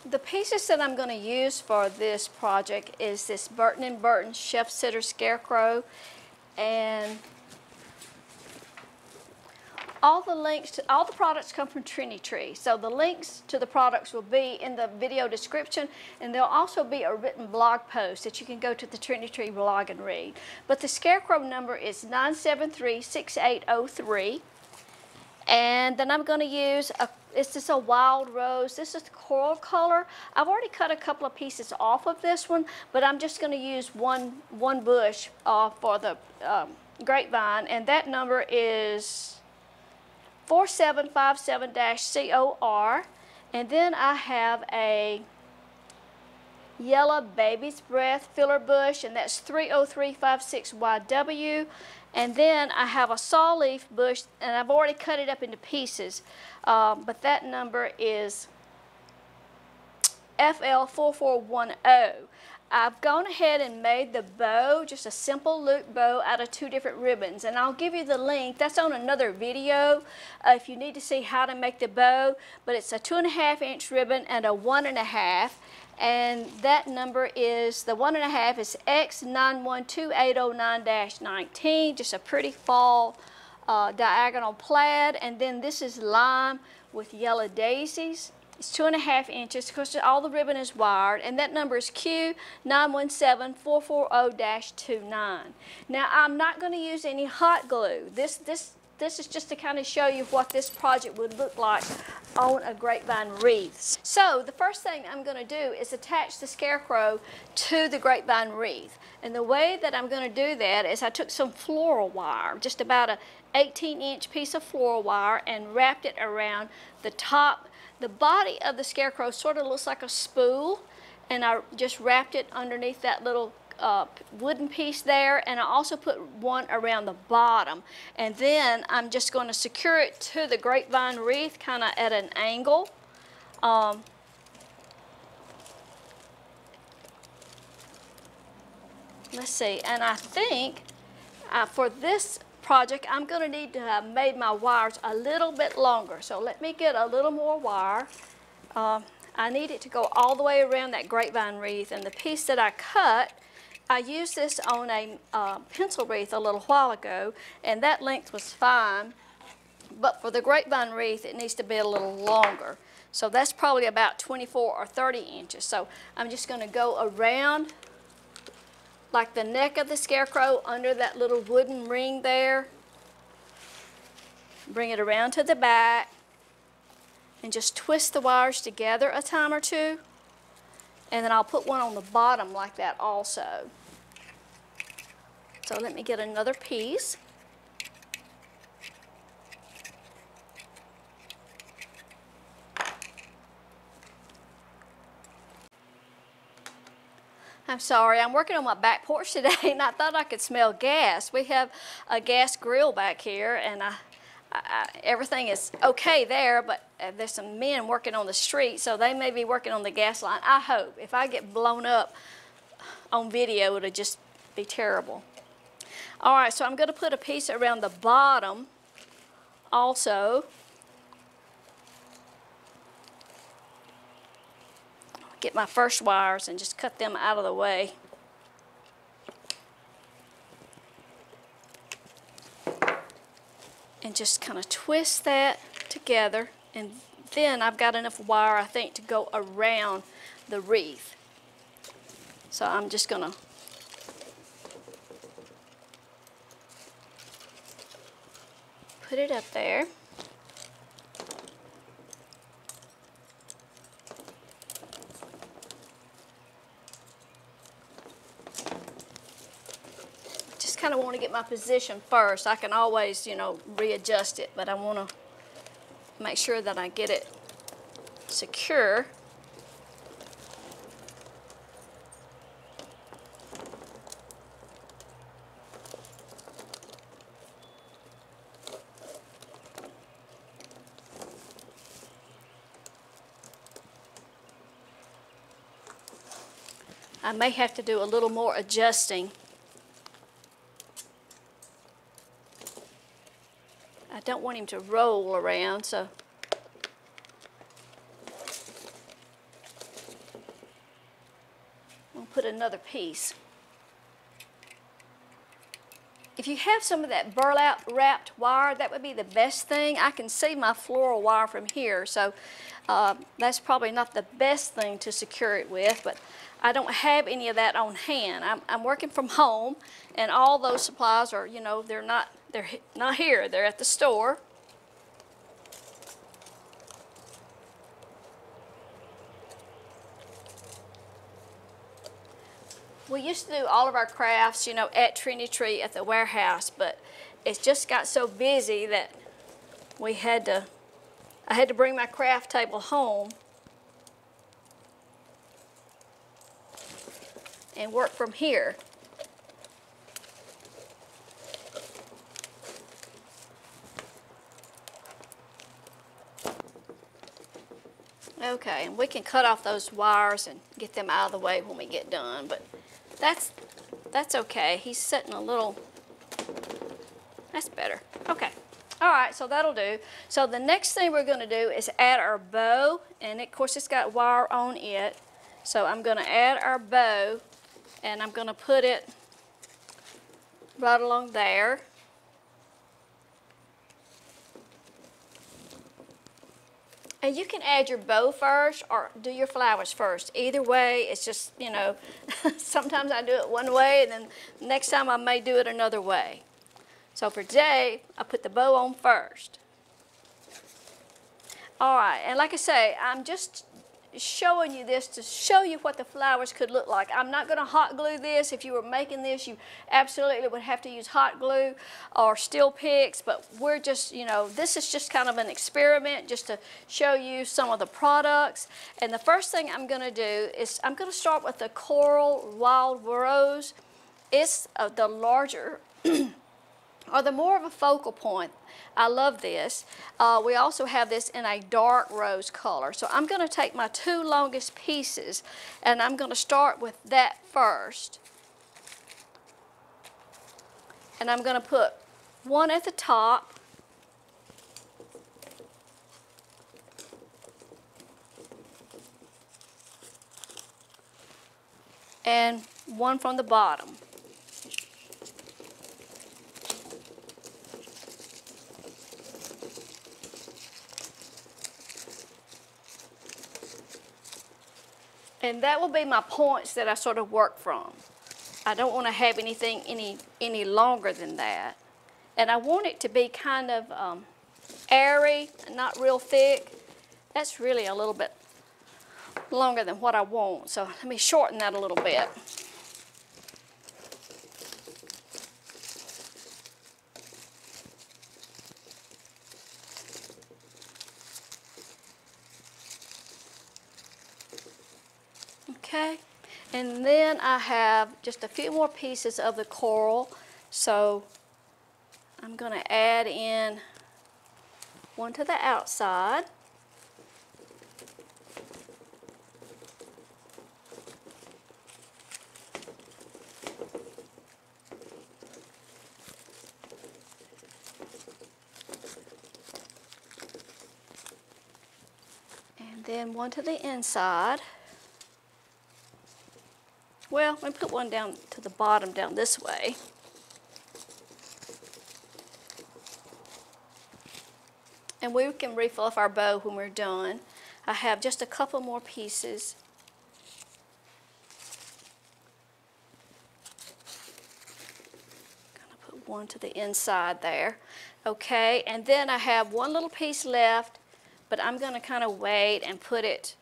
The pieces that I'm going to use for this project is this Burton & Burton Chef Sitter Scarecrow, and all the products come from Trendy Tree. So the links to the products will be in the video description, and there'll also be a written blog post that you can go to the Trendy Tree blog and read. But the Scarecrow number is 9736803. And then I'm going to use this is a wild rose. This is the coral color. I've already cut a couple of pieces off of this one, but I'm just going to use one bush for the grapevine, and that number is 4757-COR. And then I have a yellow baby's breath filler bush, and that's 30356YW. And then I have a saw leaf bush, and I've already cut it up into pieces, but that number is FL4410. I've gone ahead and made the bow, just a simple loop bow out of 2 different ribbons, and I'll give you the link. That's on another video if you need to see how to make the bow, but it's a 2.5-inch ribbon and a 1.5. And that number is, the 1.5 is X912809-19, just a pretty fall diagonal plaid. And then this is lime with yellow daisies. It's 2.5 inches, because all the ribbon is wired, and that number is Q917440-29. Now, I'm not going to use any hot glue. This is just to kind of show you what this project would look like on a grapevine wreath. So the first thing I'm going to do is attach the Scarecrow to the grapevine wreath. And the way that I'm going to do that is I took some floral wire, just about a 18-inch piece of floral wire, and wrapped it around the top. The body of the Scarecrow sort of looks like a spool, and I just wrapped it underneath that little wooden piece there, and I also put one around the bottom. And then I'm just going to secure it to the grapevine wreath kind of at an angle. Let's see, and I think for this project I'm going to need to have made my wires a little bit longer. So let me get a little more wire. I need it to go all the way around that grapevine wreath, and the piece that I cut, I used this on a pencil wreath a little while ago, and that length was fine, but for the grapevine wreath it needs to be a little longer. So that's probably about 24 or 30 inches. So I'm just going to go around like the neck of the Scarecrow under that little wooden ring there. Bring it around to the back and just twist the wires together a time or two. And then I'll put one on the bottom like that also. So let me get another piece. I'm sorry, I'm working on my back porch today, and I thought I could smell gas. We have a gas grill back here, and everything is okay there, but there's some men working on the street, so they may be working on the gas line. I hope. If I get blown up on video, it'll just be terrible. All right, so I'm going to put a piece around the bottom also. Get my first wires and just cut them out of the way. And just kind of twist that together, and then I've got enough wire, I think, to go around the wreath. So I'm just going to put it up there. Kind of want to get my position first. I can always, you know, readjust it, but I want to make sure that I get it secure. I may have to do a little more adjusting. I don't want him to roll around, so put another piece. If you have some of that burlap wrapped wire, that would be the best thing. I can see my floral wire from here, so that's probably not the best thing to secure it with, but I don't have any of that on hand. I'm working from home, and all those supplies are, you know, they're not here. They're at the store. We used to do all of our crafts, you know, at Trendy Tree at the warehouse, but it's just got so busy that I had to bring my craft table home and work from here. Okay, and we can cut off those wires and get them out of the way when we get done, but that's okay. He's sitting a little, that's better. Okay, all right, so that'll do. So the next thing we're gonna do is add our bow, and of course it's got wire on it. So I'm gonna add our bow, and I'm gonna put it right along there. And you can add your bow first or do your flowers first. Either way, it's just, you know, sometimes I do it one way and then next time I may do it another way. So for today, I put the bow on first. All right, and like I say, I'm just showing you this to show you what the flowers could look like. I'm not going to hot glue this. If you were making this, you absolutely would have to use hot glue or steel picks, but we're just, you know, this is just kind of an experiment just to show you some of the products. And the first thing I'm going to do is I'm going to start with the Coral Wild Rose. It's the larger or the more of a focal point. I love this. We also have this in a dark rose color. So I'm going to take my two longest pieces and I'm going to start with that first. And I'm going to put one at the top. And one from the bottom. And that will be my points that I sort of work from. I don't want to have anything any longer than that. And I want it to be kind of airy, not real thick. That's really a little bit longer than what I want. So let me shorten that a little bit. Okay, and then I have just a few more pieces of the coral, so I'm going to add in one to the outside. And then one to the inside. Well, let me put one down to the bottom down this way. And we can refill off our bow when we're done. I have just a couple more pieces. I'm gonna put one to the inside there. Okay, and then I have one little piece left, but I'm gonna kind of wait and put it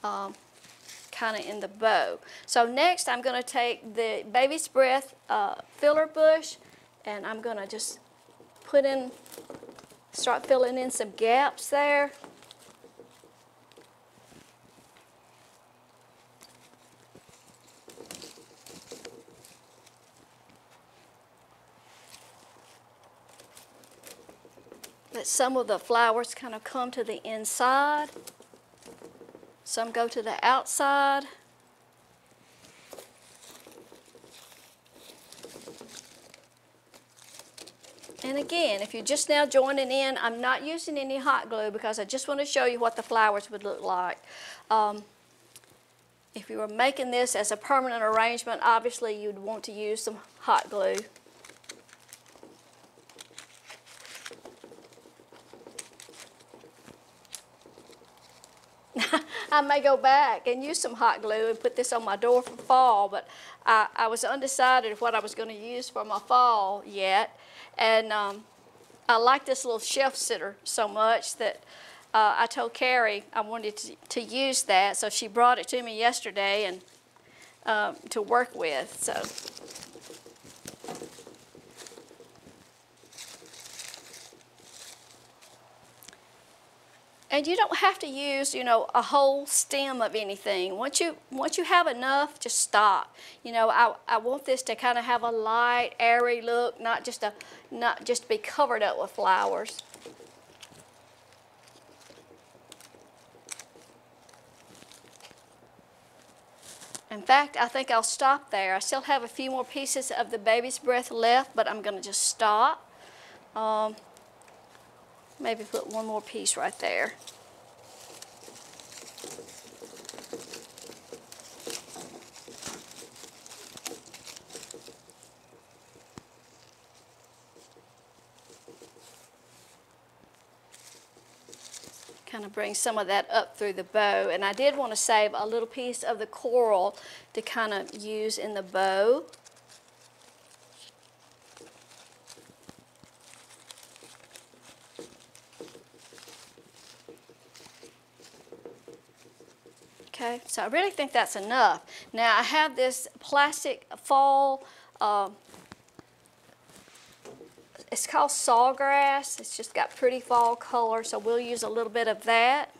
kind of in the bow. So next I'm going to take the Baby's Breath filler bush and I'm going to just start filling in some gaps there. Let some of the flowers kind of come to the inside. Some go to the outside. And again, if you're just now joining in, I'm not using any hot glue because I just want to show you what the flowers would look like. If you were making this as a permanent arrangement, obviously you'd want to use some hot glue. I may go back and use some hot glue and put this on my door for fall, but I was undecided what I was going to use for my fall yet. And I like this little shelf sitter so much that I told Carrie I wanted to use that, so she brought it to me yesterday and to work with. So. And you don't have to use, you know, a whole stem of anything. Once you have enough, just stop. You know, I want this to kind of have a light, airy look, not just be covered up with flowers. In fact, I think I'll stop there. I still have a few more pieces of the baby's breath left, but I'm going to just stop. Maybe put one more piece right there. Kind of bring some of that up through the bow. And I did want to save a little piece of the coral to kind of use in the bow. Okay, so I really think that's enough. Now I have this plastic fall, it's called sawgrass. It's just got pretty fall color, so we'll use a little bit of that.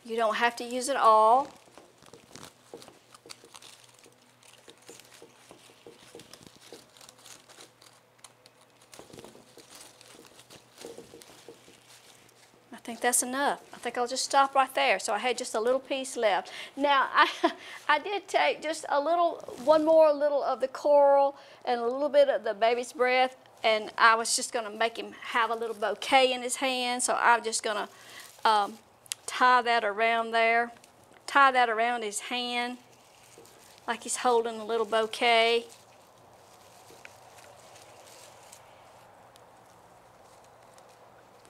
You don't have to use it all. I think that's enough. I think I'll just stop right there. So I had just a little piece left. Now I did take just one more little of the coral and a little bit of the baby's breath, and I was just going to make him have a little bouquet in his hand. So I'm just going to tie that around there, tie that around his hand like he's holding a little bouquet.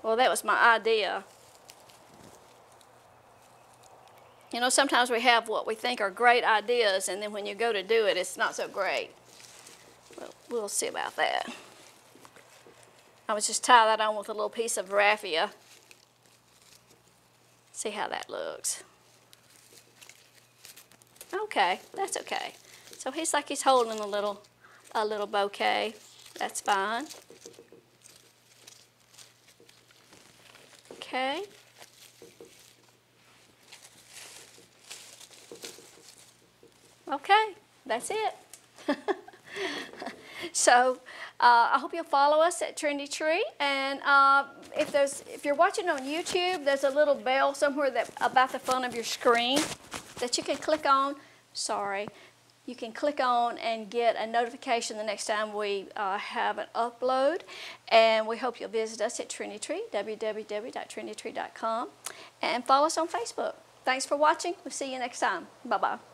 Well, that was my idea. You know, sometimes we have what we think are great ideas, and then when you go to do it, it's not so great. Well, we'll see about that. I was just tie that on with a little piece of raffia. See how that looks. Okay, that's okay. So he's like he's holding a little bouquet. That's fine. Okay. Okay, that's it. So I hope you'll follow us at Trendy Tree, and if you're watching on YouTube, there's a little bell somewhere about the front of your screen that you can click on. Sorry, you can click on and get a notification the next time we have an upload. And we hope you'll visit us at Trendy Tree, www.trendytree.com, and follow us on Facebook. Thanks for watching. We'll see you next time. Bye-bye.